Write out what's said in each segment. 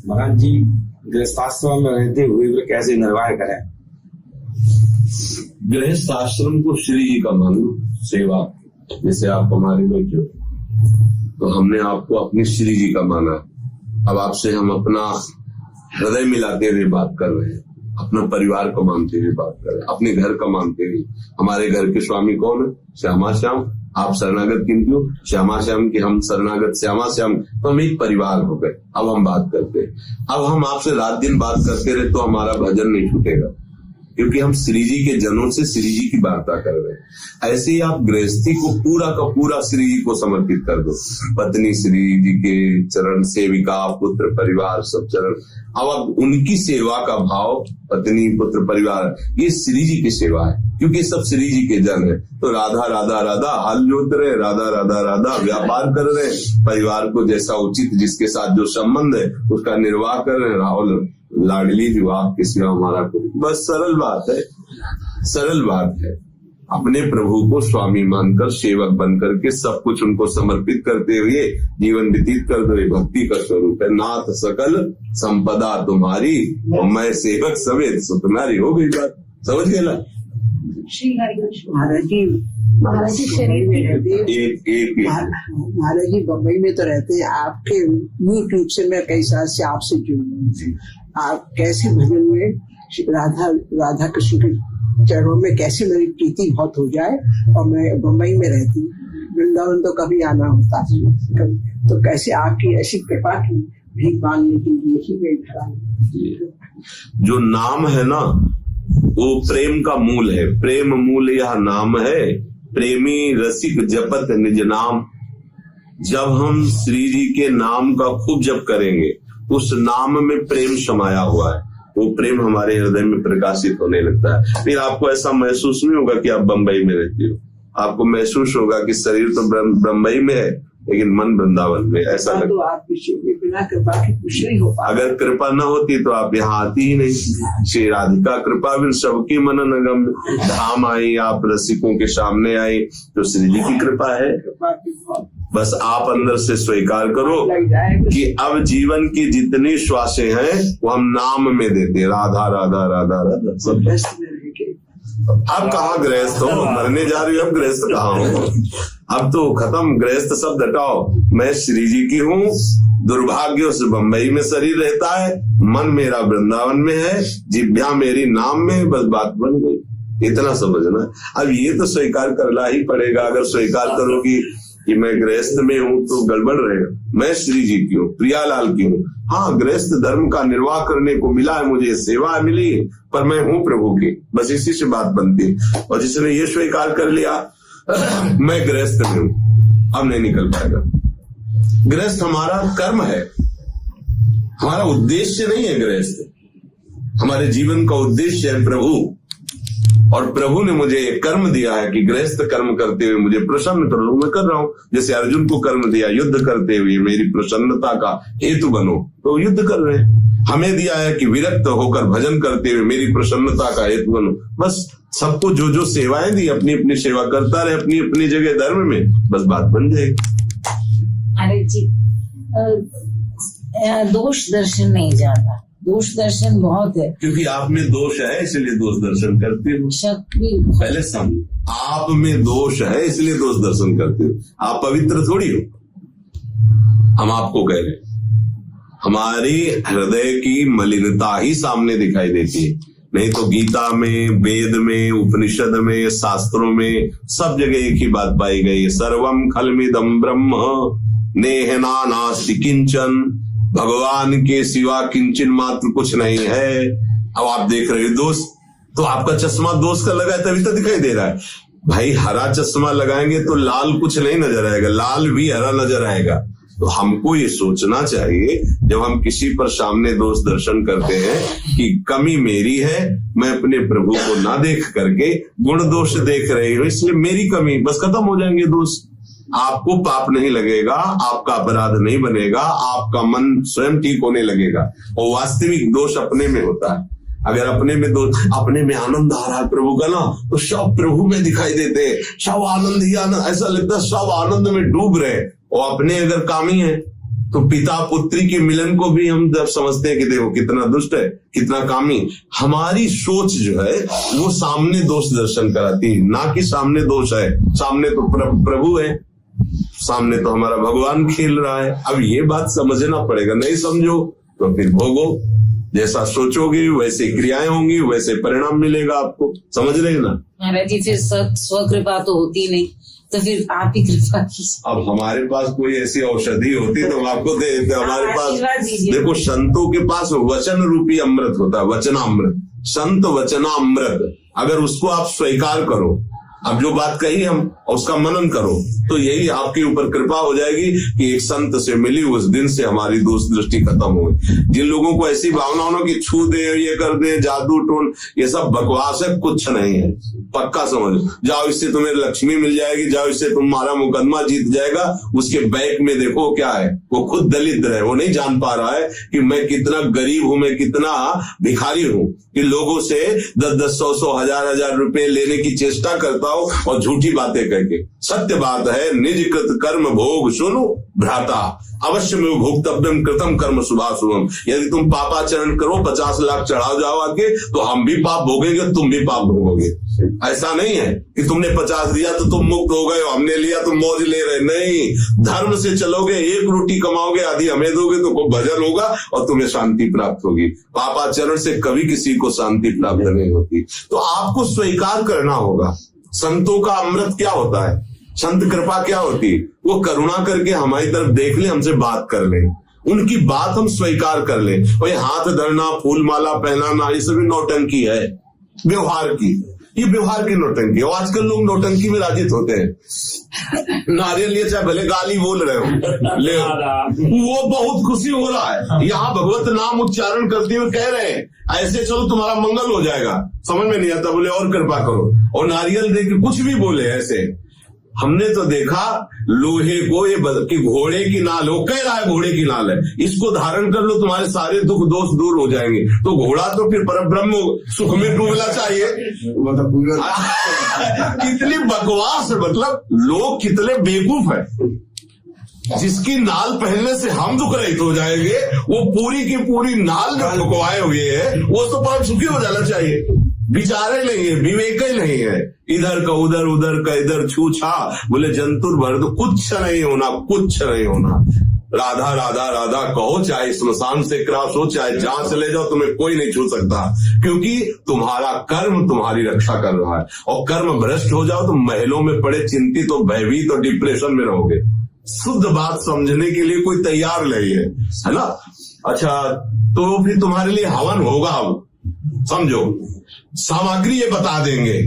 महाराज जी गृहस्थाश्रम में रहते हुए वे कैसे निर्वाह करें? गृहस्थ आश्रम को श्री जी का मानो सेवा, जैसे आप हमारे बैठे हो तो हमने आपको अपनी श्री जी का माना। अब आपसे हम अपना हृदय मिलाते हुए बात कर रहे हैं, अपना परिवार को मानते हुए बात कर रहे हैं, अपने घर का मानते हुए। हमारे घर के स्वामी कौन है? श्यामा श्याम। आप शरणागत किंतु हो? श्यामा श्याम की हम शरणागत श्यामा श्याम, तो हम एक परिवार हो गए। अब हम बात करते हैं, अब हम आपसे रात दिन बात करते रहे तो हमारा भजन नहीं छूटेगा, क्योंकि हम श्री जी के जनों से श्री जी की वार्ता कर रहे हैं। ऐसे ही आप गृहस्थी को पूरा का पूरा श्री जी को समर्पित कर दो। पत्नी श्री जी के चरण, सेविका, पुत्र, परिवार, सब चरण। अब उनकी सेवा का भाव, पत्नी, पुत्र, परिवार, ये श्री जी की सेवा है, क्योंकि सब श्री जी के जन है। तो राधा राधा राधा हाल जोत रहे, राधा राधा राधा व्यापार कर रहे, परिवार को जैसा उचित जिसके साथ जो संबंध है उसका निर्वाह कर रहे। राहुल लाडली विवाह के सिवा हमारा कोई, बस सरल बात है, सरल बात है। अपने प्रभु को स्वामी मानकर सेवक बनकर के सब कुछ उनको समर्पित करते हुए जीवन व्यतीत कर दो। भक्ति का स्वरूप है। नाथ सकल संपदा तुम्हारी, मैं सेवक सवेद सुतनारी। हो गई बात, समझ गए ना? महाराज जी शरीर में रहते, महाराज जी बम्बई में तो रहते हैं। आपके यूट्यूब से मैं कई साल से आपसे जुड़ी हूँ। आप कैसे भजन में राधा कृष्ण के चरणों में कैसे मेरी प्रीति बहुत हो जाए। और मैं बम्बई में रहती हूँ, वृंदावन तो कभी आना होता है, तो कैसे आपकी ऐसी कृपा की भीख मांगने के लिए ही मैं खड़ा। जो नाम है ना वो प्रेम का मूल है। प्रेम मूल यह नाम है, प्रेमी रसिक जपत निज नाम। जब हम श्री जी के नाम का खूब जप करेंगे, उस नाम में प्रेम समाया हुआ है, वो प्रेम हमारे हृदय में प्रकाशित होने लगता है। फिर आपको ऐसा महसूस नहीं होगा कि आप बंबई में रहती हो, आपको महसूस होगा कि शरीर तो बंबई में है लेकिन मन वृंदावन में। ऐसा लगता तो आप बिना कृपा की कुछ नहीं हो पाता। अगर कृपा न होती तो आप यहाँ आती ही नहीं। श्री राधिका कृपा बिन सबकी मन नगम धाम आई, आप रसिकों के सामने आई, तो श्री जी की कृपा है। बस आप अंदर से स्वीकार करो कि अब जीवन की जितनी श्वासें हैं वो हम नाम में देते, राधा राधा राधा राधा सब। अब कहाँ गृहस्थ हो, मरने जा रही हो, अब गृहस्थ कहाँ हो? अब तो खत्म, गृहस्थ शब्द हटाओ। मैं श्री जी की हूँ, दुर्भाग्य से बंबई में शरीर रहता है, मन मेरा वृंदावन में है, जिभ्या मेरी नाम में, बस बात बन गई। इतना समझना। अब ये तो स्वीकार करना ही पड़ेगा। अगर स्वीकार करोगी कि मैं गृहस्थ में हूँ तो गड़बड़ रहेगा। मैं श्री जी की हूँ, प्रियालाल की हूँ। हाँ, गृहस्थ धर्म का निर्वाह करने को मिला है, मुझे सेवा मिली, पर मैं हूँ प्रभु की। बस इसी से बात बनती। और जिसने ये स्वीकार कर लिया मैं गृहस्थ में हूँ, अब नहीं निकल पाएगा। गृहस्थ हमारा कर्म है, हमारा उद्देश्य नहीं है। गृहस्थ हमारे जीवन का उद्देश्य है प्रभु। और प्रभु ने मुझे एक कर्म दिया है कि गृहस्थ कर्म करते हुए मुझे प्रसन्न करो, मैं कर रहा हूं। जैसे अर्जुन को कर्म दिया युद्ध करते हुए मेरी प्रसन्नता का हेतु बनो, तो युद्ध कर रहे हैं। हमें दिया है कि विरक्त होकर भजन करते हुए मेरी प्रसन्नता का हेतु बनो। बस सबको जो जो सेवाएं दी अपनी अपनी सेवा करता रहे, अपनी अपनी जगह धर्म में, बस बात बन जाएगी। अरे जी, दोष दर्शन नहीं जाता, दोष दर्शन बहुत है। क्योंकि आप में दोष है इसलिए दोष दर्शन करते हो। पहले समझो, आप में दोष है इसलिए दोष दर्शन करते हो। आप पवित्र थोड़ी हो। हम आपको कह रहे हैं, हमारी हृदय की मलिनता ही सामने दिखाई देती है। नहीं तो गीता में, वेद में, उपनिषद में, शास्त्रों में सब जगह एक ही बात पाई गई, सर्वम खलमिदम ब्रह्म नेहना नास्ति किंचन। भगवान के सिवा किंचन मात्र कुछ नहीं है। अब आप देख रहे हो दोष, तो आपका चश्मा दोष का लगा है तभी तो दिखाई दे रहा है। भाई हरा चश्मा लगाएंगे तो लाल कुछ नहीं नजर आएगा, लाल भी हरा नजर आएगा। तो हमको ये सोचना चाहिए जब हम किसी पर सामने दोष दर्शन करते हैं कि कमी मेरी है, मैं अपने प्रभु को ना देख करके गुण दोष देख रही हूं, इसलिए मेरी कमी, बस खत्म हो जाएंगे दोष। आपको पाप नहीं लगेगा, आपका अपराध नहीं बनेगा, आपका मन स्वयं ठीक होने लगेगा। और वास्तविक दोष अपने में होता है। अगर अपने में दोष, अपने में आनंद आ रहा है प्रभु का ना, तो सब प्रभु में दिखाई देते हैं, सब आनंद ही आनंद, ऐसा लगता है सब आनंद में डूब रहे। और अपने अगर कामी है तो पिता पुत्री के मिलन को भी हम जब समझते हैं कि देखो कितना दुष्ट है, कितना कामी, हमारी सोच जो है वो सामने दोष दर्शन कराती है, ना कि सामने दोष है। सामने तो प्रभु है, सामने तो हमारा भगवान खेल रहा है। अब ये बात समझना पड़ेगा, नहीं समझो तो फिर भोगो, जैसा सोचोगे वैसे क्रियाएं होंगी, वैसे परिणाम मिलेगा आपको। समझ रहे हैं ना महाराज जी? फिर स्वकृपा तो होती नहीं, तो फिर आप ही कृपा कीजिए। अब हमारे पास कोई ऐसी औषधि होती तो हम आपको दे देते। हमारे पास देखो, संतों के पास वचन रूपी अमृत होता है, वचनामृत, संत वचनामृत। अगर उसको आप स्वीकार करो, अब जो बात कही हम उसका मनन करो, तो यही आपके ऊपर कृपा हो जाएगी कि एक संत से मिली, उस दिन से हमारी दोष दृष्टि खत्म हो गई। जिन लोगों को ऐसी भावना हो कि छू दे, ये कर दे, जादू टोन, ये सब बकवास है, कुछ नहीं है। पक्का समझ जाओ, इससे तुम्हें लक्ष्मी मिल जाएगी, जाओ इससे तुम्हारा मुकदमा जीत जाएगा। उसके बैक में देखो क्या है, वो खुद दलित है, वो नहीं जान पा रहा है कि मैं कितना गरीब हूं, मैं कितना भिखारी हूं, कि लोगों से 10-10, 100-100, 1000-1000 रुपए लेने की चेष्टा करता हूं और झूठी बातें करके। सत्य बात है, निज कृत कर्म भोग सुनो भ्राता, अवश्य में भोक्तव्यम कृतम कर्म शुभाशुभम। यदि तुम पापाचरण करो, 50 लाख चढ़ाओ जाओ आगे, तो हम भी पाप भोगेंगे, तुम भी पाप भोगोगे। ऐसा नहीं है कि तुमने 50 दिया तो तुम मुक्त हो गए, हमने लिया तो मौज ले रहे। नहीं, धर्म से चलोगे, एक रोटी कमाओगे, आधी हमें दोगे तो कोई भजन होगा और तुम्हें शांति प्राप्त होगी। पापाचरण से कभी किसी को शांति प्राप्त नहीं होती। तो आपको स्वीकार करना होगा। संतों का अमृत क्या होता है, संत कृपा क्या होती है? वो करुणा करके हमारी तरफ देख ले, हमसे बात कर ले, उनकी बात हम स्वीकार कर ले। और ये हाथ धरना, फूल माला पहनाना, ये सभी नौटंकी है, व्यवहार की, ये व्यवहार की नौटंकी। और आजकल लोग नौटंकी में राजित होते हैं। नारियल लिए चाहे भले गाली बोल रहे हो, ले वो बहुत खुशी हो रहा है। यहाँ भगवत नाम उच्चारण करते हुए कह रहे हैं ऐसे चलो तुम्हारा मंगल हो जाएगा। समझ में नहीं आता, बोले और कृपा करो, और नारियल दे के कुछ भी बोले ऐसे। हमने तो देखा लोहे को, ये कि घोड़े की नाल, वो कह रहा है घोड़े की नाल है, इसको धारण कर लो तुम्हारे सारे दुख दोष दूर हो जाएंगे। तो घोड़ा तो फिर परब्रह्म सुख में डूबना चाहिए। कितनी बकवास है, मतलब लोग कितने बेवकूफ है। जिसकी नाल पहनने से हम दुख रहित हो जाएंगे, वो पूरी की पूरी नाल जो ठुकवाए हुए है, वो तो परम सुखी हो जाना चाहिए। विचारे नहीं है, विवेक ही नहीं है, इधर का उधर, उधर का इधर, छूछा, बोले जंतुर भर, तो कुछ नहीं होना, कुछ नहीं होना। राधा राधा राधा कहो, चाहे स्मशान से क्रॉस हो, चाहे जहां चले जाओ, तुम्हें कोई नहीं छू सकता, क्योंकि तुम्हारा कर्म तुम्हारी रक्षा कर रहा है। और कर्म भ्रष्ट हो जाओ तो महलों में पड़े चिंतित और भयभीत और डिप्रेशन में रहोगे। शुद्ध बात समझने के लिए कोई तैयार नहीं है ना। अच्छा, तो फिर तुम्हारे लिए हवन होगा, अब समझो, सामग्री ये बता देंगे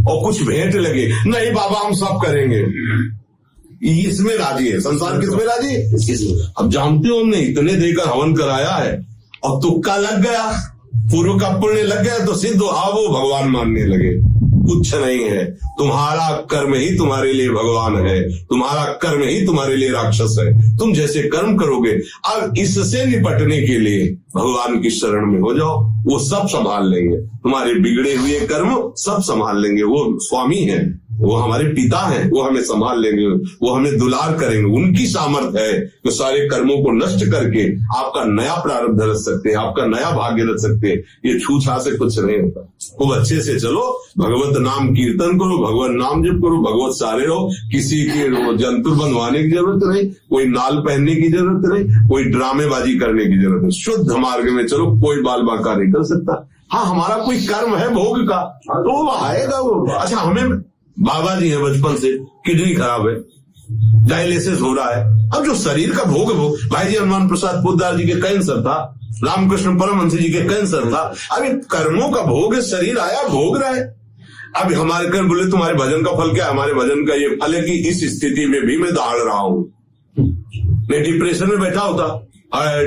और कुछ भेंट लगे, नहीं बाबा हम सब करेंगे, इसमें राजी है संसार, किसमें राजी है? अब जानते हो, हमने इतने देकर हवन कराया है और तुक्का लग गया, पूर्व का पुण्य लग गया तो सिद्ध वो भगवान मानने लगे। कुछ नहीं है, तुम्हारा कर्म ही तुम्हारे लिए भगवान है, तुम्हारा कर्म ही तुम्हारे लिए राक्षस है। तुम जैसे कर्म करोगे, अब इससे निपटने के लिए भगवान की शरण में हो जाओ, वो सब संभाल लेंगे, तुम्हारे बिगड़े हुए कर्म सब संभाल लेंगे। वो स्वामी है, वो हमारे पिता हैं, वो हमें संभाल लेंगे, वो हमें दुलार करेंगे। उनकी सामर्थ्य है कि सारे कर्मों को नष्ट करके आपका नया प्रारब्ध रच सकते हैं, आपका नया भाग्य रच सकते हैं। ये छूछा से कुछ नहीं होता। खूब अच्छे से चलो, भगवत नाम कीर्तन करो, भगवत नाम जप करो, भगवत सारे रहो, किसी के जंतु बनवाने की जरूरत नहीं, कोई नाल पहनने की जरूरत नहीं, कोई ड्रामेबाजी करने की जरूरत नहीं। शुद्ध मार्ग में चलो, कोई बाल बांका नहीं कर सकता। हाँ, हमारा कोई कर्म है भोग का, तो वो आएगा वो। अच्छा, हमें बाबा जी है, बचपन से किडनी खराब है, डायलिसिस हो रहा है। अब जो शरीर का भोग है, भाई जी हनुमान प्रसाद पोद्दार जी के कैंसर था, रामकृष्ण परमहंस जी के कैंसर था। अब कर्मों का भोग है, शरीर आया भोग रहा है। अब हमारे कर्म बोले तुम्हारे भजन का फल क्या है? हमारे भजन का ये फल है कि इस स्थिति में भी मैं दहाड़ रहा हूं, मैं डिप्रेशन में बैठा होता,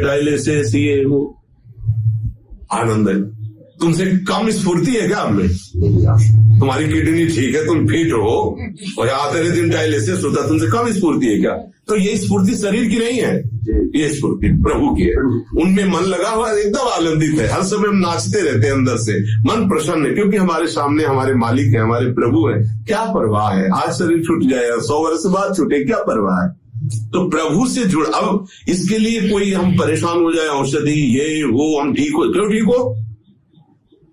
डायलिसिस ये वो, आनंद है। तुमसे कम स्फूर्ति है क्या हमें? तुम्हारी किडनी ठीक है, तुम फिट हो, और आते दिन डायलिसिस होता, तुमसे कम स्फूर्ति है क्या? तो ये स्फूर्ति शरीर की नहीं है, ये स्फूर्ति प्रभु की है। उनमें मन लगा हुआ, एकदम आनंदित है, हर समय हम नाचते रहते हैं, अंदर से मन प्रसन्न है, क्योंकि हमारे सामने हमारे मालिक है, हमारे प्रभु है। क्या परवाह है, आज शरीर छूट जाए, 100 वर्ष बाद छूटे, क्या परवाह है? तो प्रभु से जुड़, अब इसके लिए कोई हम परेशान हो जाए, औषधि ये वो, हम ठीक हो, क्यों ठीक हो?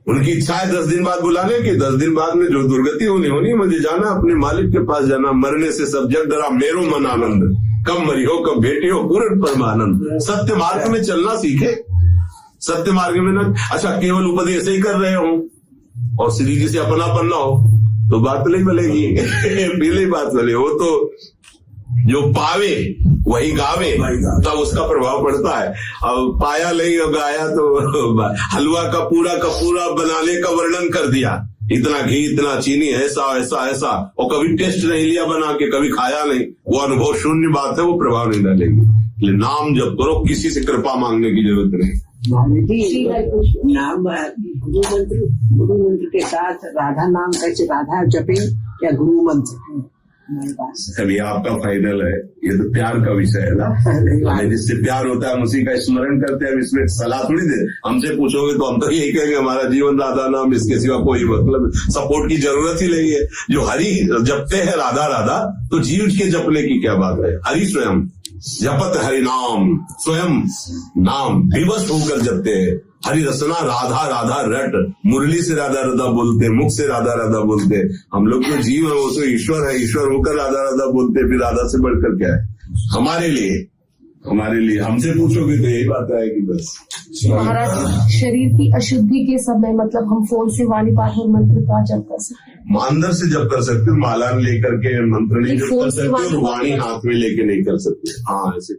उनकी इच्छा है 10 दिन बाद बुलाने की, 10 दिन बाद में जो दुर्गति होनी, मुझे जाना अपने मालिक के पास जाना, मरने से सब जग डरा मेरो मन आनंद, कब मरी हो कब बेटी हो पूर्ण परमानंद। सत्य मार्ग में चलना सीखे, सत्य मार्ग में ना, अच्छा केवल उपदेश ही कर रहे हो और श्री जी से अपनापन ना हो तो बात नहीं बनेगी। पहले बात बने, वो तो जो पावे वही गावे, तब उसका प्रभाव पड़ता है। अब पाया नहीं और गाया तो हलवा का पूरा बनाने का वर्णन कर दिया, इतना घी इतना चीनी ऐसा ऐसा ऐसा, और कभी टेस्ट नहीं लिया बना के, कभी खाया नहीं, वो अनुभव शून्य बात है, वो प्रभाव नहीं डालेगी। नाम जप करो, किसी से कृपा मांगने की जरूरत नहीं। नाम गुरु मंत्र के साथ राधा नाम कैसे राधा जपे या गुरु मंत्र हमारे पास? अभी आपका फाइनल है, ये तो प्यार का विषय है ना, जिससे प्यार होता है हम उसी का स्मरण करते हैं। इसमें सलाह थोड़ी दे, हमसे पूछोगे तो हम तो यही कहेंगे हमारा जीवन राधा नाम, इसके सिवा कोई मतलब सपोर्ट की जरूरत ही नहीं है। जो हरि जपते हैं राधा राधा, तो जीव के जपने की क्या बात है? हरि स्वयं जपत हरि नाम, स्वयं नाम विवश होकर जपते हैं। हरि रसना राधा राधा रट, मुरली से राधा राधा बोलते, मुख से राधा राधा बोलते। हम लोग तो जीव है, वो तो ईश्वर है, ईश्वर होकर राधा राधा बोलते, फिर राधा से बढ़कर क्या है हमारे लिए? हमसे पूछोगे तो यही बात है कि बस महाराज शरीर की अशुद्धि के समय मतलब हम फोन से वाणी पाठ और मंत्र का जप कर सकते हैं? अंदर से जप कर सकते हो, माला लेकर के मंत्र नहीं जप कर सकते और वाणी हाथ में लेके नहीं कर सकते। हाँ ऐसे